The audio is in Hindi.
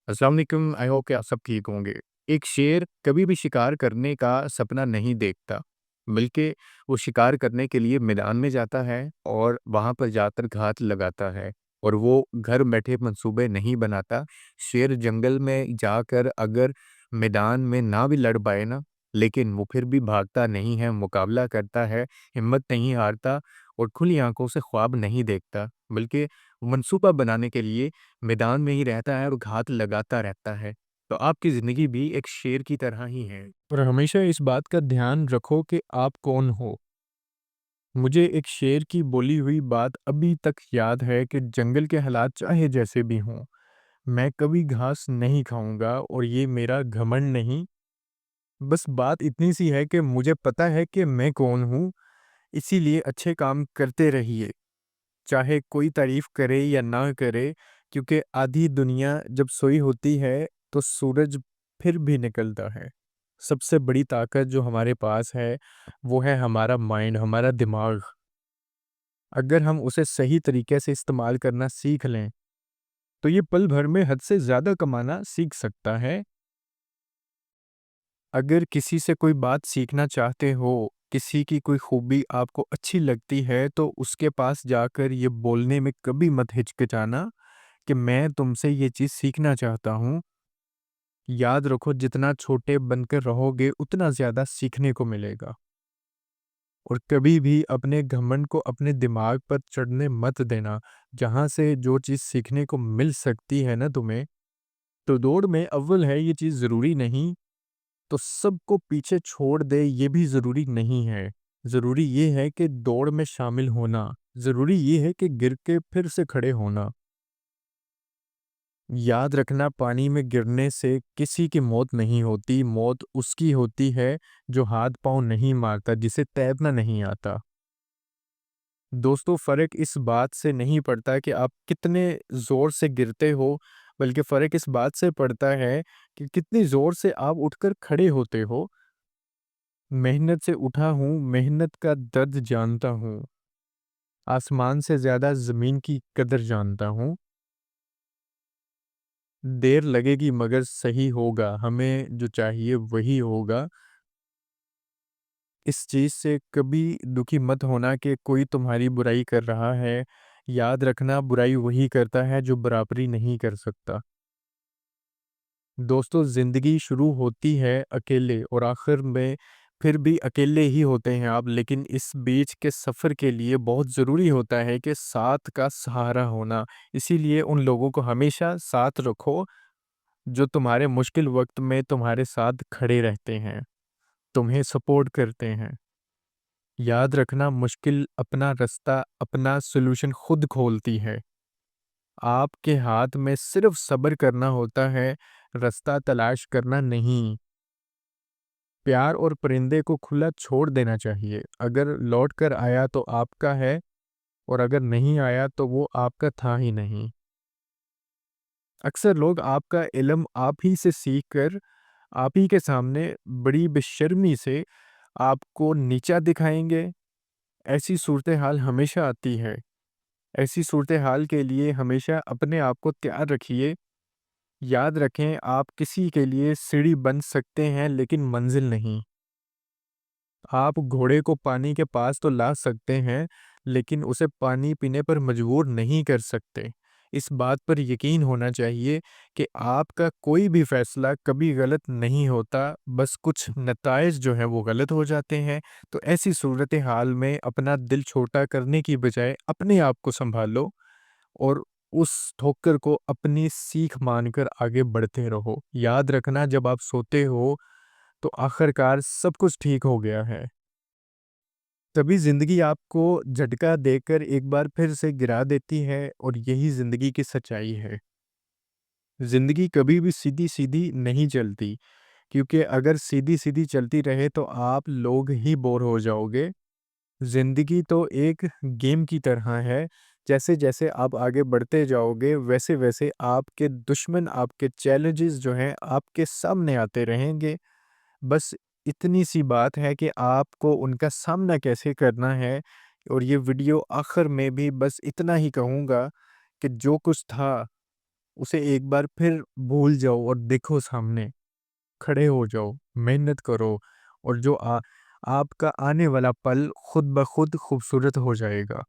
अस्सलाम वालेकुम। आई होप कि आप सब ठीक होंगे। एक शेर कभी भी शिकार करने का सपना नहीं देखता, बल्कि वो शिकार करने के लिए मैदान में जाता है और वहाँ पर जाकर घात लगाता है और वो घर बैठे मंसूबे नहीं बनाता। शेर जंगल में जाकर अगर मैदान में ना भी लड़ पाए ना, लेकिन वो फिर भी भागता नहीं है, मुकाबला करता है, हिम्मत नहीं हारता और खुली आँखों से ख्वाब नहीं देखता, बल्कि मंसूबा बनाने के लिए मैदान में ही रहता है और घात लगाता रहता है। तो आपकी ज़िंदगी भी एक शेर की तरह ही है। और हमेशा इस बात का ध्यान रखो कि आप कौन हो। मुझे एक शेर की बोली हुई बात अभी तक याद है कि जंगल के हालात चाहे जैसे भी हों, मैं कभी घास नहीं खाऊँगा और ये मेरा घमंड नहीं, बस बात इतनी सी है कि मुझे पता है कि मैं कौन हूँ, इसीलिए अच्छे काम करते रहिए। चाहे कोई तारीफ करे या ना करे, क्योंकि आधी दुनिया जब सोई होती है तो सूरज फिर भी निकलता है। सबसे बड़ी ताकत जो हमारे पास है वो है हमारा माइंड, हमारा दिमाग। अगर हम उसे सही तरीके से इस्तेमाल करना सीख लें तो ये पल भर में हद से ज़्यादा कमाना सीख सकता है। अगर किसी से कोई बात सीखना चाहते हो, किसी की कोई खूबी आपको अच्छी लगती है तो उसके पास जाकर ये बोलने में कभी मत हिचकिचाना कि मैं तुमसे ये चीज़ सीखना चाहता हूँ। याद रखो, जितना छोटे बनकर रहोगे उतना ज़्यादा सीखने को मिलेगा। और कभी भी अपने घमंड को अपने दिमाग पर चढ़ने मत देना। जहाँ से जो चीज़ सीखने को मिल सकती है ना तुम्हें, तो दौड़ में अव्वल है ये चीज़ ज़रूरी नहीं, तो सबको पीछे छोड़ दे ये भी ज़रूरी नहीं है। ज़रूरी ये है कि दौड़ में शामिल होना, ज़रूरी ये है कि गिर के फिर से खड़े होना। याद रखना, पानी में गिरने से किसी की मौत नहीं होती, मौत उसकी होती है जो हाथ-पाँव नहीं मारता, जिसे तैरना नहीं आता। दोस्तों, फ़र्क इस बात से नहीं पड़ता कि आप कितने ज़ोर से गिरते हो, बल्कि फ़र्क इस बात से पड़ता है कि कितनी ज़ोर से आप उठकर खड़े होते हो। मेहनत से उठा हूँ, मेहनत का दर्द जानता हूँ, आसमान से ज़्यादा ज़मीन की कदर जानता हूँ। देर लगेगी मगर सही होगा, हमें जो चाहिए वही होगा। इस चीज़ से कभी दुखी मत होना कि कोई तुम्हारी बुराई कर रहा है। याद रखना, बुराई वही करता है जो बराबरी नहीं कर सकता। दोस्तों, ज़िंदगी शुरू होती है अकेले और आखिर में फिर भी अकेले ही होते हैं आप, लेकिन इस बीच के सफ़र के लिए बहुत ज़रूरी होता है कि साथ का सहारा होना। इसीलिए उन लोगों को हमेशा साथ रखो जो तुम्हारे मुश्किल वक़्त में तुम्हारे साथ खड़े रहते हैं, तुम्हें सपोर्ट करते हैं। याद रखना, मुश्किल अपना रास्ता, अपना सॉल्यूशन खुद खोलती है। आपके हाथ में सिर्फ़ सब्र करना होता है, रास्ता तलाश करना नहीं। प्यार और परिंदे को खुला छोड़ देना चाहिए। अगर लौट कर आया तो आपका है और अगर नहीं आया तो वो आपका था ही नहीं। अक्सर लोग आपका इल्म आप ही से सीख कर आप ही के सामने बड़ी बेशर्मी से आपको नीचा दिखाएँगे। ऐसी सूरत-ए-हाल हमेशा आती है। ऐसी सूरत-ए-हाल के लिए हमेशा अपने आप को तैयार रखिए। याद रखें, आप किसी के लिए सीढ़ी बन सकते हैं लेकिन मंज़िल नहीं। आप घोड़े को पानी के पास तो ला सकते हैं, लेकिन उसे पानी पीने पर मजबूर नहीं कर सकते। इस बात पर यकीन होना चाहिए कि आपका कोई भी फैसला कभी गलत नहीं होता, बस कुछ नताइज जो हैं वो गलत हो जाते हैं। तो ऐसी सूरत-ए-हाल में अपना दिल छोटा करने की बजाय अपने आप को सँभालो और उस ठोकर को अपनी सीख मानकर आगे बढ़ते रहो। याद रखना, जब आप सोते हो तो आखिरकार सब कुछ ठीक हो गया है। तभी ज़िंदगी आपको झटका देकर एक बार फिर से गिरा देती है और यही ज़िंदगी की सच्चाई है। ज़िंदगी कभी भी सीधी-सीधी नहीं चलती, क्योंकि अगर सीधी-सीधी चलती रहे तो आप लोग ही बोर हो जाओगे। ज़िंदगी तो एक गेम की तरह है, जैसे-जैसे आप आगे बढ़ते जाओगे वैसे-वैसे आपके दुश्मन, आपके चैलेंजेस जो हैं आपके सामने आते रहेंगे। बस इतनी सी बात है कि आपको उनका सामना कैसे करना है। और ये वीडियो आखिर में भी बस इतना ही कहूँगा कि जो कुछ था उसे एक बार फिर भूल जाओ और देखो सामने, खड़े हो जाओ, मेहनत करो और जो आपका आने वाला पल खुद ब खुद खूबसूरत हो जाएगा।